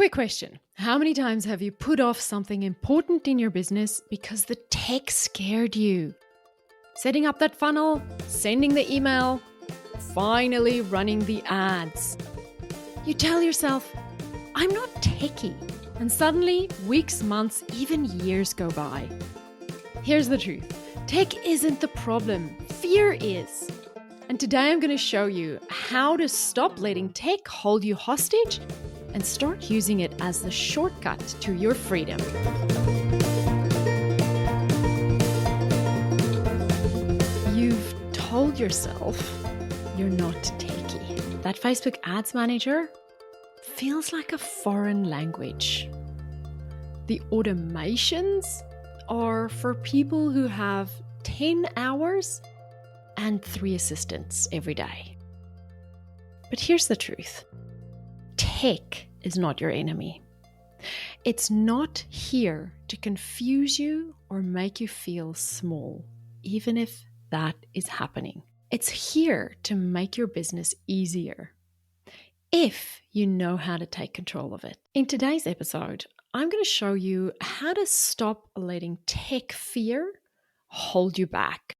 Quick question. How many times have you put off something important in your business because the tech scared you? Setting up that funnel, sending the email, finally running the ads. You tell yourself, I'm not techie. And suddenly, weeks, months, even years go by. Here's the truth. Tech isn't the problem. Fear is. And today I'm going to show you how to stop letting tech hold you hostage and start using it as the shortcut to your freedom. You've told yourself you're not techie. That Facebook Ads Manager feels like a foreign language. The automations are for people who have 10 hours and 3 assistants every day. But here's the truth. Tech is not your enemy. It's not here to confuse you or make you feel small, even if that is happening. It's here to make your business easier, if you know how to take control of it. In today's episode, I'm going to show you how to stop letting tech fear hold you back,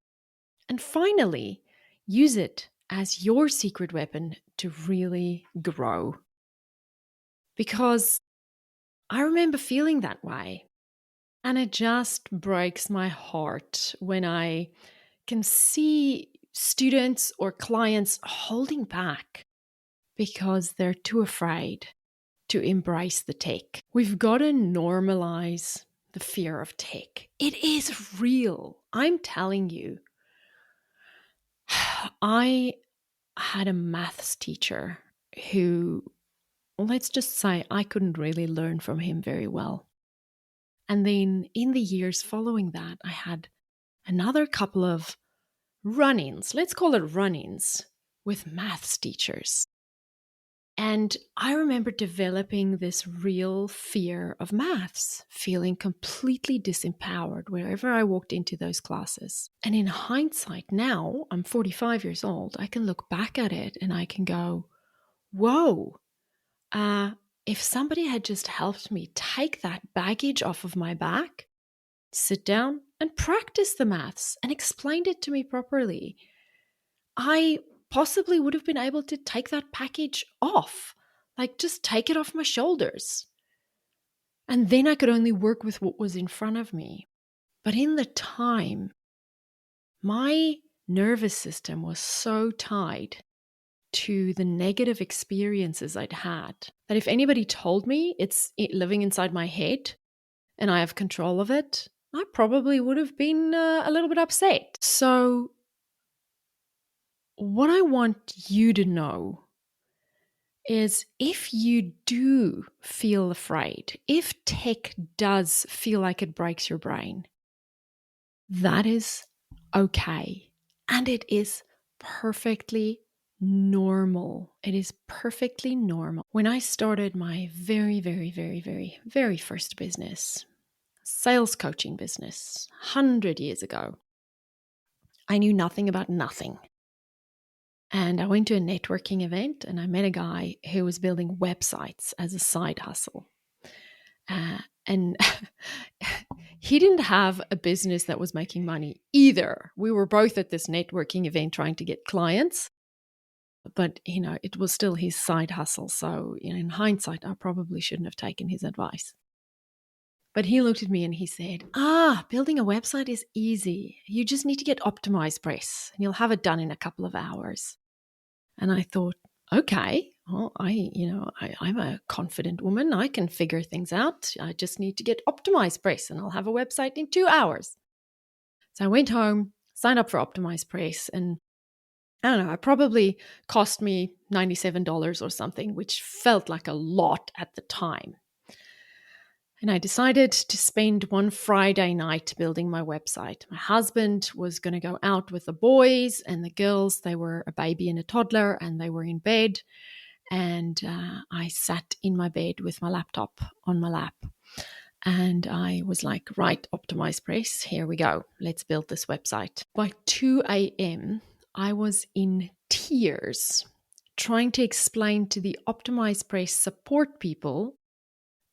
and finally, use it as your secret weapon to really grow. Because I remember feeling that way, and it just breaks my heart when I can see students or clients holding back because they're too afraid to embrace the tech. We've got to normalize the fear of tech. It is real. I'm telling you. I had a maths teacher who, let's just say, I couldn't really learn from him very well. And then in the years following that, I had another couple of run-ins, let's call it run-ins, with maths teachers. And I remember developing this real fear of maths, feeling completely disempowered wherever I walked into those classes. And in hindsight now, I'm 45 years old, I can look back at it and I can go, whoa, if somebody had just helped me take that baggage off of my back, sit down and practice the maths and explained it to me properly, I possibly would have been able to take that package off, like just take it off my shoulders. And then I could only work with what was in front of me. But in the time, my nervous system was so tied to the negative experiences I'd had that if anybody told me it's living inside my head and I have control of it, I probably would have been a little bit upset. So what I want you to know is if you do feel afraid, if tech does feel like it breaks your brain, that is okay. And it is perfectly normal. It is perfectly normal. When I started my very first business, sales coaching business, 100 years ago, I knew nothing about nothing. And I went to a networking event and I met a guy who was building websites as a side hustle. And he didn't have a business that was making money either. We were both at this networking event trying to get clients. But, it was still his side hustle. So, in hindsight, I probably shouldn't have taken his advice. But he looked at me and he said, building a website is easy. You just need to get OptimizePress and you'll have it done in a couple of hours. And I thought, okay, well, I'm a confident woman. I can figure things out. I just need to get OptimizePress and I'll have a website in 2 hours. So I went home, signed up for OptimizePress, and I don't know, it probably cost me $97 or something, which felt like a lot at the time. And I decided to spend one Friday night building my website. My husband was going to go out with the boys and the girls. They were a baby and a toddler and they were in bed. And I sat in my bed with my laptop on my lap. And I was like, right, OptimizePress, here we go. Let's build this website. By 2 a.m., I was in tears trying to explain to the OptimizePress support people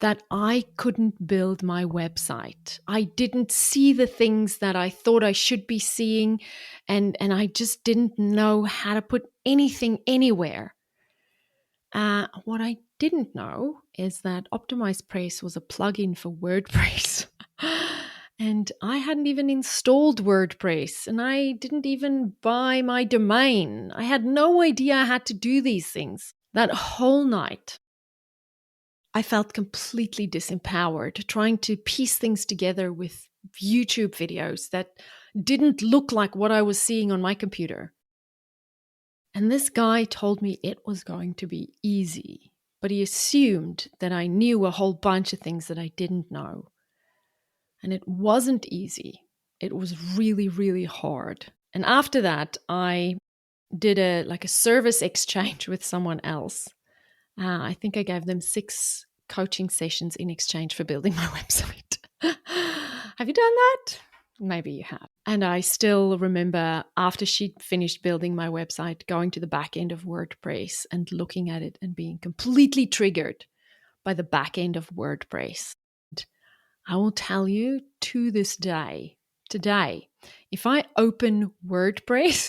that I couldn't build my website. I didn't see the things that I thought I should be seeing, and I just didn't know how to put anything anywhere. What I didn't know is that OptimizePress was a plugin for WordPress. And I hadn't even installed WordPress, and I didn't even buy my domain. I had no idea I had to do these things. That whole night, I felt completely disempowered, trying to piece things together with YouTube videos that didn't look like what I was seeing on my computer. And this guy told me it was going to be easy, but he assumed that I knew a whole bunch of things that I didn't know. And it wasn't easy. It was really, really hard. And after that, I did a service exchange with someone else. I think I gave them 6 coaching sessions in exchange for building my website. Have you done that? Maybe you have. And I still remember after she finished building my website, going to the back end of WordPress and looking at it and being completely triggered by the back end of WordPress. I will tell you to this day, today, if I open WordPress,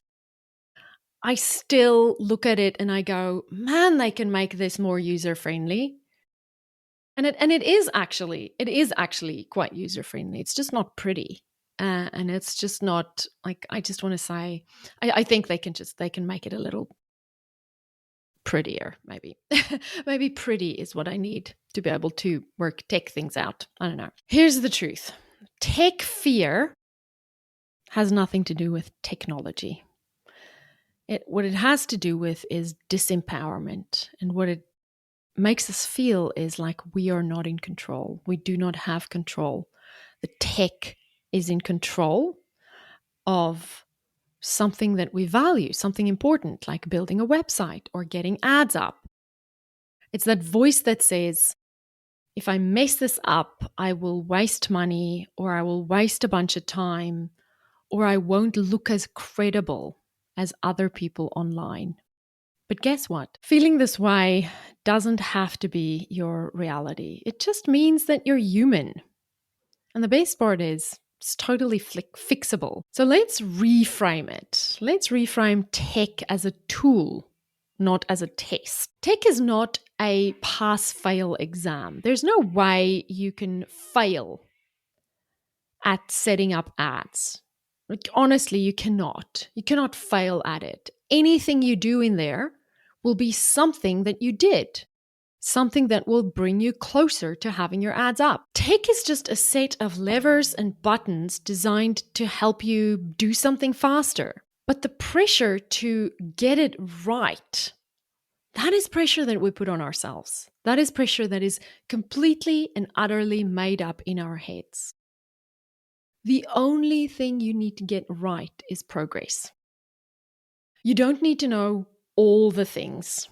I still look at it and I go, man, they can make this more user-friendly. And it is actually quite user-friendly. It's just not pretty. And it's just not like, I just want to say, I think they can make it a little prettier, maybe. Maybe pretty is what I need to be able to work tech things out. I don't know. Here's the truth. Tech fear has nothing to do with technology. What it has to do with is disempowerment. And what it makes us feel is like we are not in control. We do not have control. The tech is in control of something that we value, something important, like building a website or getting ads up. It's that voice that says, if I mess this up, I will waste money, or I will waste a bunch of time, or I won't look as credible as other people online. But guess what? Feeling this way doesn't have to be your reality. It just means that you're human. And the best part is, it's totally fixable. So let's reframe it. Let's reframe tech as a tool, not as a test. Tech is not a pass-fail exam. There's no way you can fail at setting up ads. Like, honestly, you cannot. You cannot fail at it. Anything you do in there will be something that you did. Something that will bring you closer to having your ads up. Tech is just a set of levers and buttons designed to help you do something faster. But the pressure to get it right, that is pressure that we put on ourselves. That is pressure that is completely and utterly made up in our heads. The only thing you need to get right is progress. You don't need to know all the things.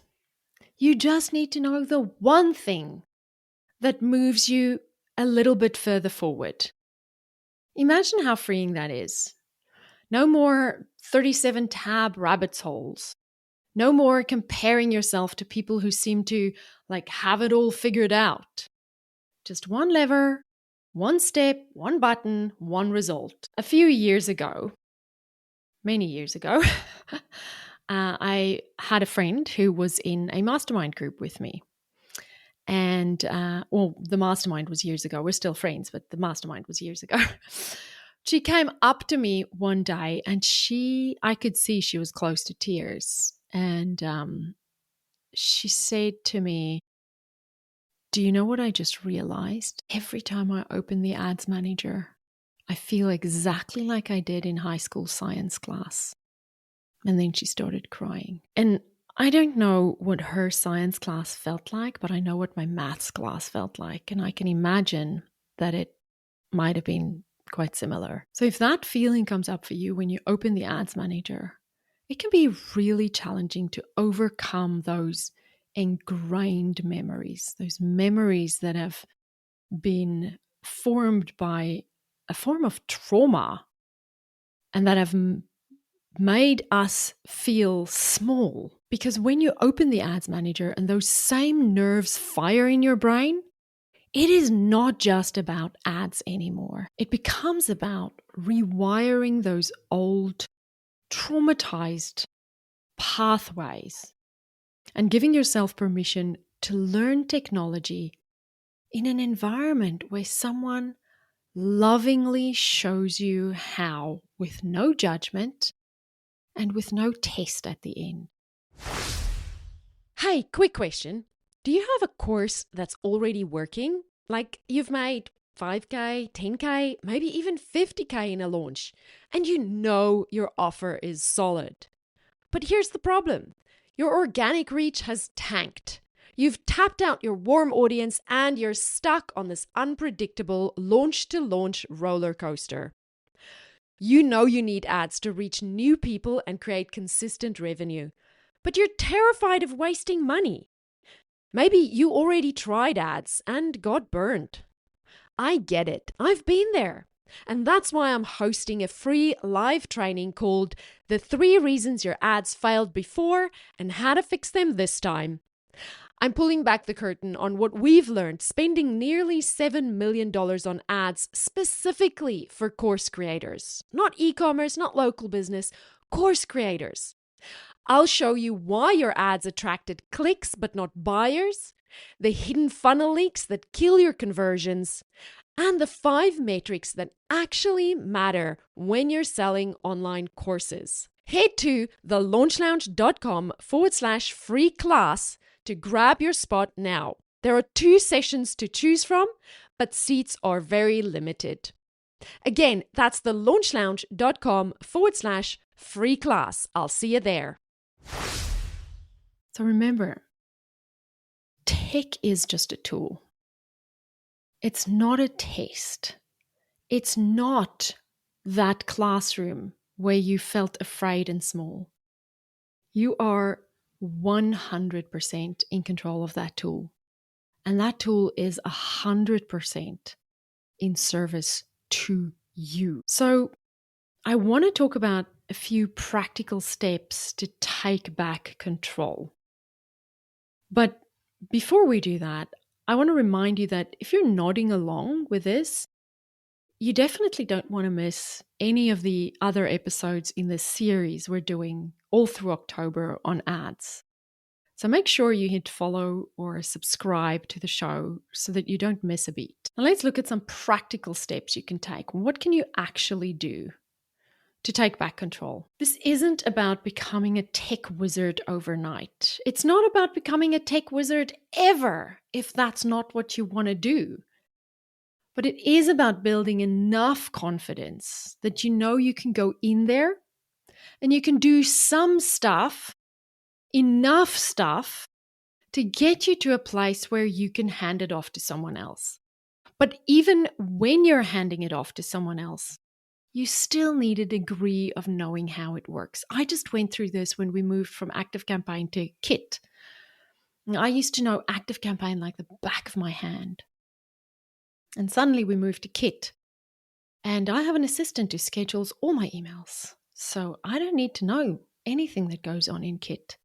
You just need to know the one thing that moves you a little bit further forward. Imagine how freeing that is. No more 37 tab rabbit holes. No more comparing yourself to people who seem to have it all figured out. Just one lever, one step, one button, one result. A few years ago, many years ago, I had a friend who was in a mastermind group with me. And, the mastermind was years ago. We're still friends, but the mastermind was years ago. She came up to me one day and I could see she was close to tears. And she said to me, do you know what I just realized? Every time I open the ads manager, I feel exactly like I did in high school science class. And then she started crying. And I don't know what her science class felt like, but I know what my maths class felt like. And I can imagine that it might have been quite similar. So if that feeling comes up for you when you open the ads manager, it can be really challenging to overcome those ingrained memories, those memories that have been formed by a form of trauma and that have made us feel small. Because when you open the ads manager and those same nerves fire in your brain, It is not just about ads anymore. It becomes about rewiring those old, traumatized pathways and giving yourself permission to learn technology in an environment where someone lovingly shows you how, with no judgment and with no test at the end. Hey, quick question. Do you have a course that's already working? Like you've made 5K, 10K, maybe even 50K in a launch, and you know your offer is solid. But here's the problem. Your organic reach has tanked. You've tapped out your warm audience and you're stuck on this unpredictable launch-to-launch roller coaster. You know you need ads to reach new people and create consistent revenue, but you're terrified of wasting money. Maybe you already tried ads and got burned. I get it. I've been there. And that's why I'm hosting a free live training called The 3 Reasons Your Ads Failed Before and How to Fix Them This Time. I'm pulling back the curtain on what we've learned spending nearly $7 million on ads specifically for course creators. Not e-commerce, not local business, course creators. I'll show you why your ads attracted clicks but not buyers, the hidden funnel leaks that kill your conversions, and the 5 metrics that actually matter when you're selling online courses. Head to thelaunchlounge.com/free class to grab your spot now. There are 2 sessions to choose from, but seats are very limited. Again, that's thelaunchlounge.com/free class. I'll see you there. So remember, tech is just a tool. It's not a test. It's not that classroom where you felt afraid and small. You are 100% in control of that tool. And that tool is 100% in service to you. So I want to talk about a few practical steps to take back control. But before we do that, I want to remind you that if you're nodding along with this, you definitely don't want to miss any of the other episodes in this series we're doing all through October on ads. So make sure you hit follow or subscribe to the show so that you don't miss a beat. Now let's look at some practical steps you can take. What can you actually do to take back control? This isn't about becoming a tech wizard overnight. It's not about becoming a tech wizard ever, if that's not what you want to do. But it is about building enough confidence that you know you can go in there and you can do some stuff, enough stuff, to get you to a place where you can hand it off to someone else. But even when you're handing it off to someone else, you still need a degree of knowing how it works. I just went through this when we moved from ActiveCampaign to Kit. I used to know ActiveCampaign like the back of my hand. And suddenly we moved to Kit. And I have an assistant who schedules all my emails. So I don't need to know anything that goes on in Kit.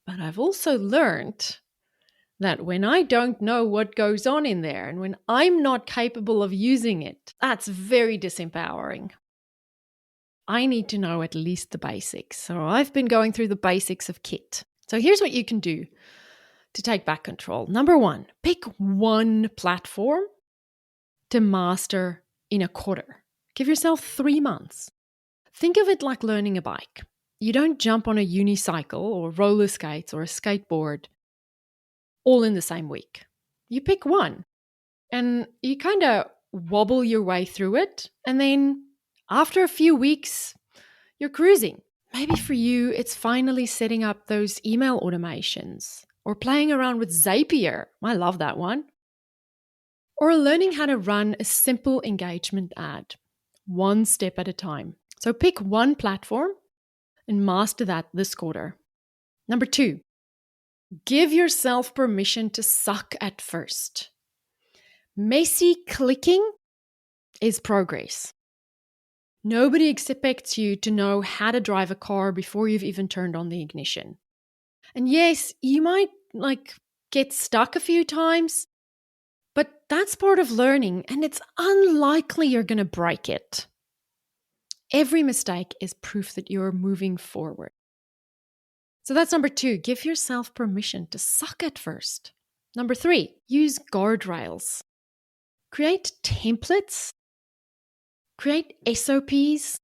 But I've also learned that when I don't know what goes on in there and when I'm not capable of using it, that's very disempowering. I need to know at least the basics. So I've been going through the basics of Kit. So here's what you can do to take back control. Number 1, pick one platform to master in a quarter. Give yourself 3 months. Think of it like learning a bike. You don't jump on a unicycle or roller skates or a skateboard all in the same week. You pick one and you kind of wobble your way through it. And then after a few weeks, you're cruising. Maybe for you, it's finally setting up those email automations or playing around with Zapier. I love that one. Or learning how to run a simple engagement ad, one step at a time. So pick one platform and master that this quarter. Number 2, give yourself permission to suck at first. Messy clicking is progress. Nobody expects you to know how to drive a car before you've even turned on the ignition. And yes, you might get stuck a few times, But that's part of learning, and it's unlikely you're going to break it. Every mistake is proof that you're moving forward. So that's number 2. Give yourself permission to suck at first. Number 3, use guardrails. Create templates. Create SOPs.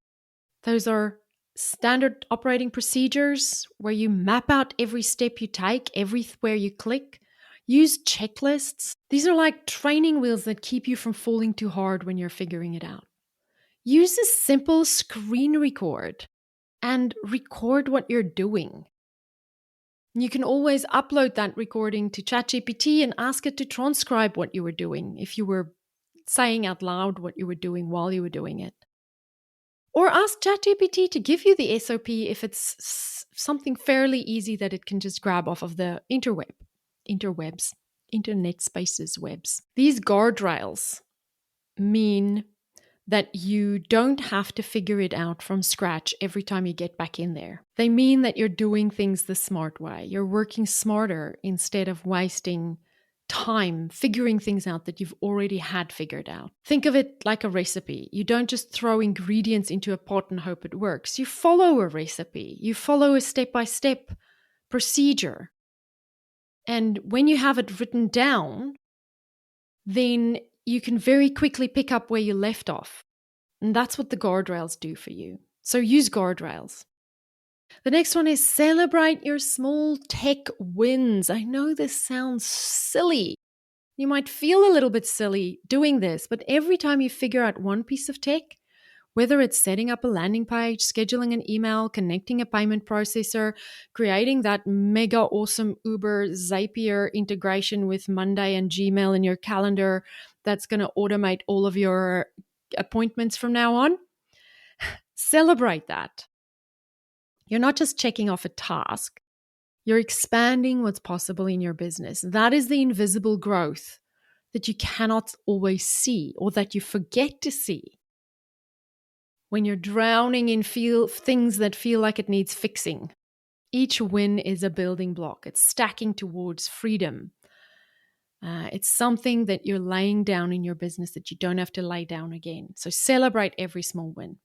Those are standard operating procedures where you map out every step you take, everywhere you click. Use checklists. These are like training wheels that keep you from falling too hard when you're figuring it out. Use a simple screen record and record what you're doing. You can always upload that recording to ChatGPT and ask it to transcribe what you were doing if you were saying out loud what you were doing while you were doing it. Or ask ChatGPT to give you the SOP if it's something fairly easy that it can just grab off of the interwebs, internet spaces webs. These guardrails mean that you don't have to figure it out from scratch every time you get back in there. They mean that you're doing things the smart way. You're working smarter instead of wasting time figuring things out that you've already had figured out. Think of it like a recipe. You don't just throw ingredients into a pot and hope it works. You follow a recipe. You follow a step-by-step procedure. And when you have it written down, then you can very quickly pick up where you left off. And that's what the guardrails do for you. So use guardrails. The next one is celebrate your small tech wins. I know this sounds silly. You might feel a little bit silly doing this, but every time you figure out one piece of tech, whether it's setting up a landing page, scheduling an email, connecting a payment processor, creating that mega awesome Uber Zapier integration with Monday and Gmail in your calendar that's going to automate all of your appointments from now on, celebrate that. You're not just checking off a task. You're expanding what's possible in your business. That is the invisible growth that you cannot always see or that you forget to see when you're drowning in things that feel like it needs fixing. Each win is a building block. It's stacking towards freedom. It's something that you're laying down in your business that you don't have to lay down again. So celebrate every small win.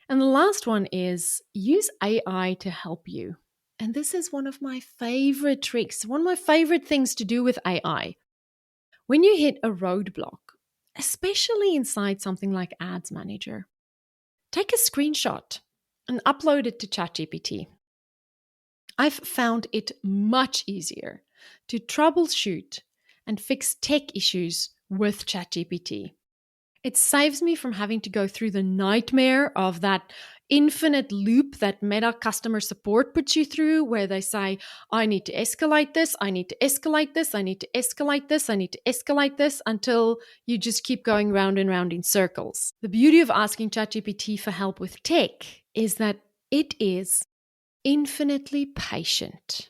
And the last one is use AI to help you. And this is one of my favorite tricks, one of my favorite things to do with AI. When you hit a roadblock, especially inside something like Ads Manager, take a screenshot and upload it to ChatGPT. I've found it much easier to troubleshoot and fix tech issues with ChatGPT. It saves me from having to go through the nightmare of that infinite loop that Meta customer support puts you through, where they say, I need to escalate this, I need to escalate this, I need to escalate this, I need to escalate this, until you just keep going round and round in circles. The beauty of asking ChatGPT for help with tech is that it is infinitely patient.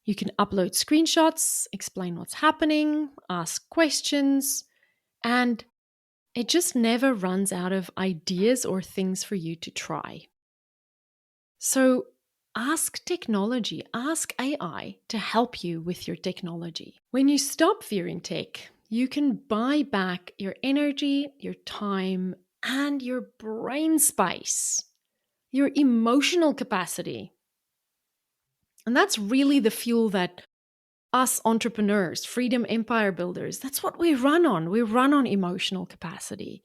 You can upload screenshots, explain what's happening, ask questions, and it just never runs out of ideas or things for you to try. So ask technology, ask AI to help you with your technology. When you stop fearing tech, you can buy back your energy, your time, and your brain space, your emotional capacity. And that's really the fuel that us entrepreneurs, freedom empire builders, that's what we run on. We run on emotional capacity.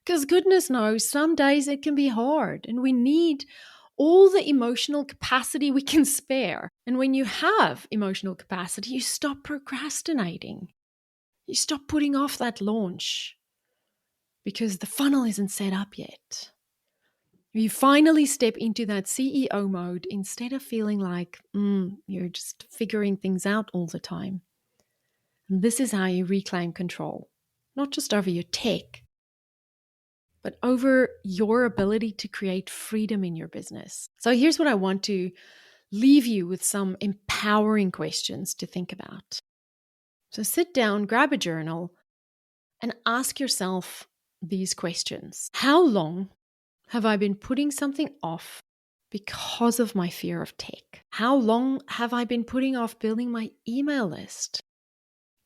Because goodness knows, some days it can be hard and we need all the emotional capacity we can spare. And when you have emotional capacity, you stop procrastinating. You stop putting off that launch because the funnel isn't set up yet. You finally step into that CEO mode instead of feeling like you're just figuring things out all the time. And this is how you reclaim control, not just over your tech, but over your ability to create freedom in your business. So here's what I want to leave you with some empowering questions to think about. So sit down, grab a journal, and ask yourself these questions. How long have I been putting something off because of my fear of tech? How long have I been putting off building my email list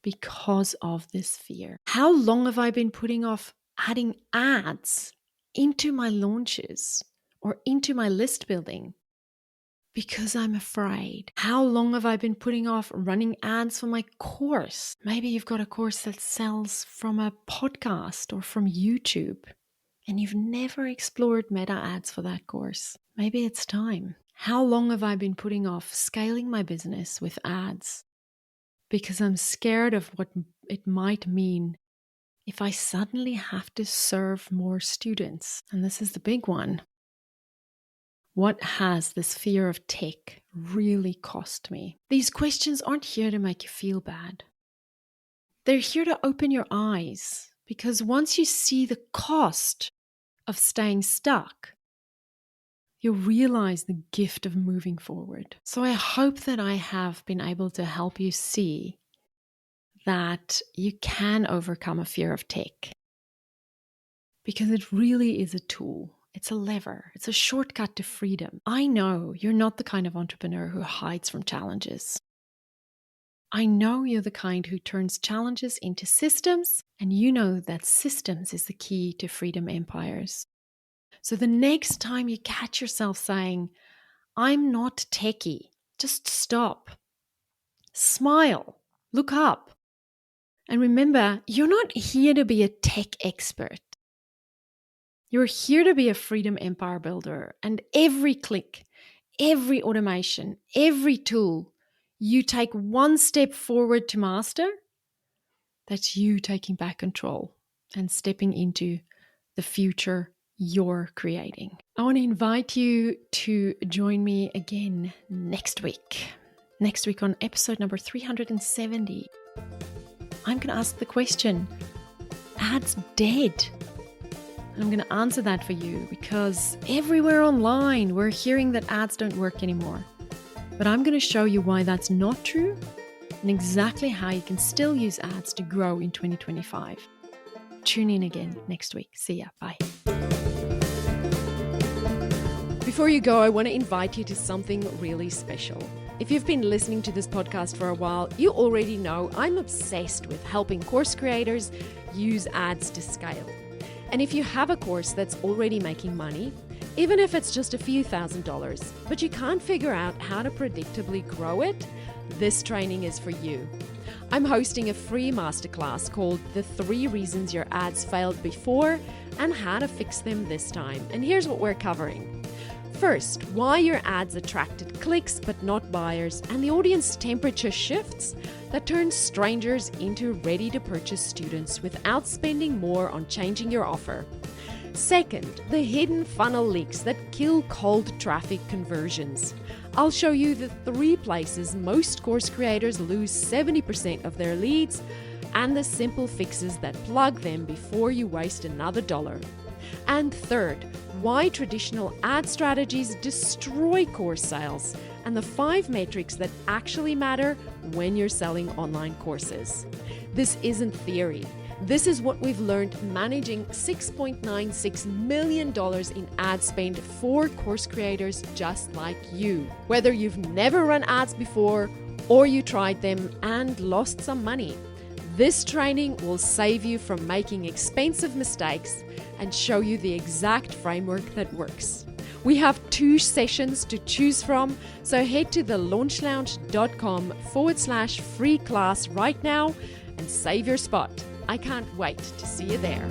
because of this fear. How long have I been putting off adding ads into my launches or into my list building? Because I'm afraid. How long have I been putting off running ads for my course? Maybe you've got a course that sells from a podcast or from YouTube, and you've never explored meta ads for that course. Maybe it's time. How long have I been putting off scaling my business with ads? Because I'm scared of what it might mean if I suddenly have to serve more students. And this is the big one. What has this fear of tech really cost me? These questions aren't here to make you feel bad. They're here to open your eyes, because once you see the cost of staying stuck, you'll realize the gift of moving forward. So I hope that I have been able to help you see that you can overcome a fear of tech, because it really is a tool. It's a lever. It's a shortcut to freedom. I know you're not the kind of entrepreneur who hides from challenges. I know you're the kind who turns challenges into systems, and you know that systems is the key to freedom empires. So the next time you catch yourself saying, I'm not techie, just stop. Smile. Look up. And remember, you're not here to be a tech expert. You're here to be a freedom empire builder, and every click, every automation, every tool you take one step forward to master, that's you taking back control and stepping into the future you're creating. I want to invite you to join me again next week. Next week on episode number 370. I'm going to ask the question, ads dead? And I'm going to answer that for you, because everywhere online we're hearing that ads don't work anymore. But I'm going to show you why that's not true and exactly how you can still use ads to grow in 2025. Tune in again next week. See ya. Bye. Before you go, I want to invite you to something really special. If you've been listening to this podcast for a while, you already know I'm obsessed with helping course creators use ads to scale. And if you have a course that's already making money, even if it's just a few $1,000s, but you can't figure out how to predictably grow it, this training is for you. I'm hosting a free masterclass called The 3 Reasons Your Ads Failed Before and How to Fix Them This Time. And here's what we're covering. First, why your ads attracted clicks but not buyers, and the audience temperature shifts that turns strangers into ready-to-purchase students without spending more on changing your offer. Second, the hidden funnel leaks that kill cold traffic conversions. I'll show you the 3 places most course creators lose 70% of their leads and the simple fixes that plug them before you waste another dollar. And third, why traditional ad strategies destroy course sales, and the 5 metrics that actually matter when you're selling online courses. This isn't theory. This is what we've learned managing $6.96 million in ad spend for course creators just like you. Whether you've never run ads before or you tried them and lost some money, this training will save you from making expensive mistakes and show you the exact framework that works. We have 2 sessions to choose from, so head to thelaunchlounge.com/free class right now and save your spot. I can't wait to see you there.